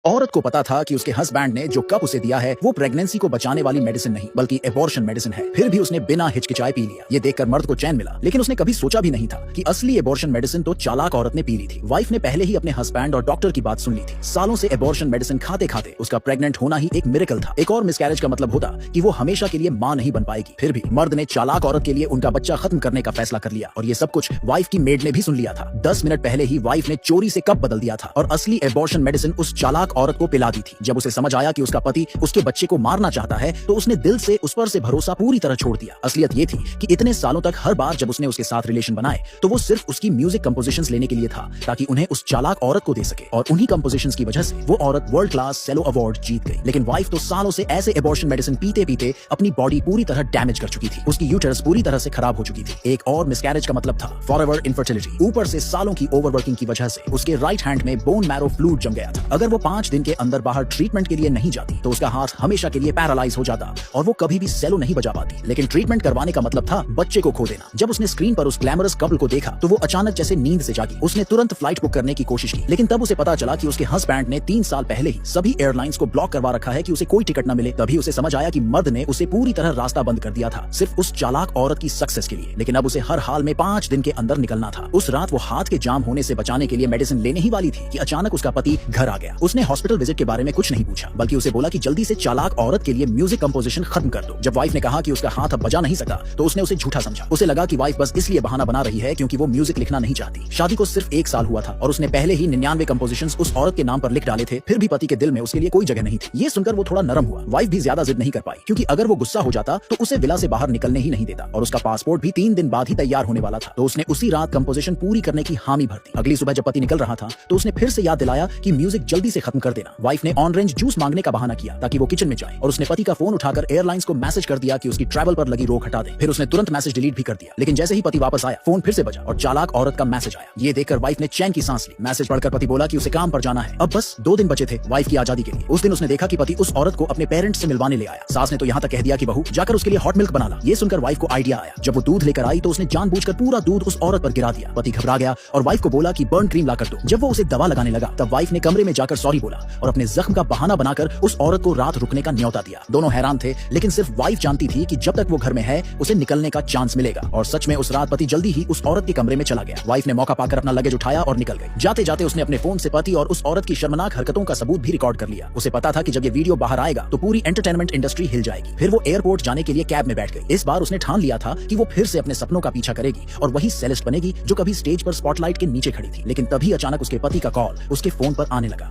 औरत को पता था कि उसके हस्बैंड ने जो कप उसे दिया है वो प्रेगनेंसी को बचाने वाली मेडिसिन नहीं बल्कि एबॉर्शन मेडिसिन है। फिर भी उसने बिना हिचकिचाए पी लिया। ये देखकर मर्द को चैन मिला, लेकिन उसने कभी सोचा भी नहीं था कि असली एबॉर्शन मेडिसिन तो चालाक औरत ने पी ली थी। वाइफ ने पहले ही अपने हस्बैंड और डॉक्टर की बात सुन ली थी। सालों से एबॉर्शन मेडिसिन खाते खाते उसका प्रेग्नेंट होना ही एक मिरेकल था। एक और मिसकैरेज का मतलब होता कि वो हमेशा के लिए मां नहीं बन पाएगी। फिर भी मर्द ने चालाक औरत के लिए उनका बच्चा खत्म करने का फैसला कर लिया, और ये सब कुछ वाइफ की मेड ने भी सुन लिया था। 10 मिनट पहले ही वाइफ ने चोरी से कप बदल दिया था और असली एबॉर्शन मेडिसिन उस चालाक औरत को पिला दी थी। जब उसे समझ आया कि उसका पति उसके बच्चे को मारना चाहता है तो उसने दिल से उस पर से भरोसा पूरी तरह छोड़ दिया। असलियत ये थी कि इतने सालों तक हर बार जब उसने उसके साथ रिलेशन बनाए तो वो सिर्फ उसकी म्यूजिक कंपोजिशंस लेने के लिए था, ताकि उन्हें उस चालाक औरत को दे सके। और उन्हीं कंपोजिशंस की वजह से वो औरत वर्ल्ड क्लास सेलो अवार्ड जीत गई। लेकिन वाइफ तो सालों से ऐसे एबॉर्शन मेडिसिन पीते पीते अपनी बॉडी पूरी तरह डैमेज कर चुकी थी। उसकी यूटरस पूरी तरह से खराब हो चुकी थी। एक और मिसकैरेज का मतलब था फॉरएवर इनफर्टिलिटी। ऊपर से सालों की ओवरवर्किंग की वजह से उसके राइट हैंड में बोन मैरो फ्लूइड जम गया था। अगर वो 5 दिन के अंदर बाहर ट्रीटमेंट के लिए नहीं जाती तो उसका हाथ हमेशा के लिए पैरालाइज हो जाता और वो कभी भी सेलो नहीं बजा पाती। लेकिन ट्रीटमेंट करवाने का मतलब था बच्चे को खो देना। जब उसने स्क्रीन पर उस ग्लैमरस कपल को देखा तो वो अचानक जैसे नींद से जागी। उसने तुरंत फ्लाइट बुक करने की कोशिश की, लेकिन तब उसे पता चला कि उसके हस्बैंड ने 3 साल पहले ही सभी एयरलाइंस को ब्लॉक करवा रखा है कि उसे कोई टिकट न मिले। तभी उसे समझ आया कि मर्द ने उसे पूरी तरह रास्ता बंद कर दिया था, सिर्फ उस चालाक औरत की सक्सेस के लिए। लेकिन अब उसे हर हाल में 5 दिन के अंदर निकलना था। उस रात वो हाथ के जाम होने से बचाने के लिए मेडिसिन लेने ही वाली थी कि अचानक उसका पति घर आ गया। उसने हॉस्पिटल विजिट के बारे में कुछ नहीं पूछा, बल्कि उसे बोला कि जल्दी से चालाक औरत के लिए म्यूजिक कंपोजिशन खत्म कर दो। जब वाइफ ने कहा कि उसका हाथ अब बजा नहीं सकता तो उसने उसे झूठा समझा। उसे लगा कि वाइफ बस इसलिए बहाना बना रही है क्योंकि वो म्यूजिक लिखना नहीं चाहती। शादी को सिर्फ 1 साल हुआ था और उसने पहले ही 99 कंपोजिशंस उस औरत के नाम पर लिख डाले थे। फिर भी पति के दिल में उसके लिए कोई जगह नहीं थी। ये सुनकर वो थोड़ा नरम हुआ। वाइफ भी ज्यादा जिद नहीं कर पाई, क्योंकि अगर वो गुस्सा हो जाता तो उसे विला से बाहर निकलने ही नहीं देता, और उसका पासपोर्ट भी 3 दिन बाद ही तैयार होने वाला था। तो उसने उसी रात कंपोजिशन पूरी करने की हामी भर दी। अगली सुबह जब पति निकल रहा था तो उसने फिर से याद दिलाया कि म्यूजिक जल्दी से खत्म कर देना। वाइफ ने ऑरेंज जूस मांगने का बहाना किया ताकि वो किचन में जाए, और उसने पति का फोन उठाकर एयरलाइंस को मैसेज कर दिया कि उसकी ट्रैवल पर लगी रोक हटा दे। फिर उसने तुरंत मैसेज डिलीट भी कर दिया। लेकिन जैसे ही पति वापस आया फोन फिर से बजा और चालाक औरत का मैसेज आया। ये देखकर वाइफ ने चैन की सांस ली। मैसेज पढ़कर पति बोला कि उसे काम पर जाना है, अब बस 2 दिन बचे थे वाइफ की आजादी के लिए। उस दिन उसने देखा कि पति उस औरत को अपने पेरेंट्स से मिलवाने ले आया। सास ने तो यहाँ तक कह दिया कि बहू जाकर उसके लिए हॉट मिल्क बना ला। ये सुनकर वाइफ को आइडिया आया। जब वो दूध लेकर आई तो उसने जानबूझकर पूरा दूध उस औरत पर गिरा दिया। पति घबरा गया और वाइफ को बोला कि बर्न क्रीम ला कर दो। जब वो उसे दवा लगाने लगा तब वाइफ ने कमरे में जाकर सॉरी बोला और अपने जख्म का बहाना बनाकर उस औरत को रात रुकने का न्योता दिया। दोनों हैरान थे, लेकिन सिर्फ वाइफ जानती थी कि जब तक वो घर में है उसे निकलने का चांस मिलेगा। और सच में उस रात पति जल्दी ही उस औरत के कमरे में चला गया। वाइफ ने मौका पाकर अपना लगेज उठाया और निकल गई। जाते जाते उसने अपने फोन से पति और उस औरत की शर्मनाक हरकतों का सबूत भी रिकॉर्ड कर लिया। उसे पता था कि जब ये वीडियो बाहर आएगा तो पूरी एंटरटेनमेंट इंडस्ट्री हिल जाएगी। फिर वो एयरपोर्ट जाने के लिए कैब में बैठ गई। इस बार उसने ठान लिया था कि वो फिर से अपने सपनों का पीछा करेगी और वही सेलेस्ट बनेगी जो कभी स्टेज पर स्पॉटलाइट के नीचे खड़ी थी। लेकिन तभी अचानक उसके पति का कॉल उसके फोन पर आने लगा।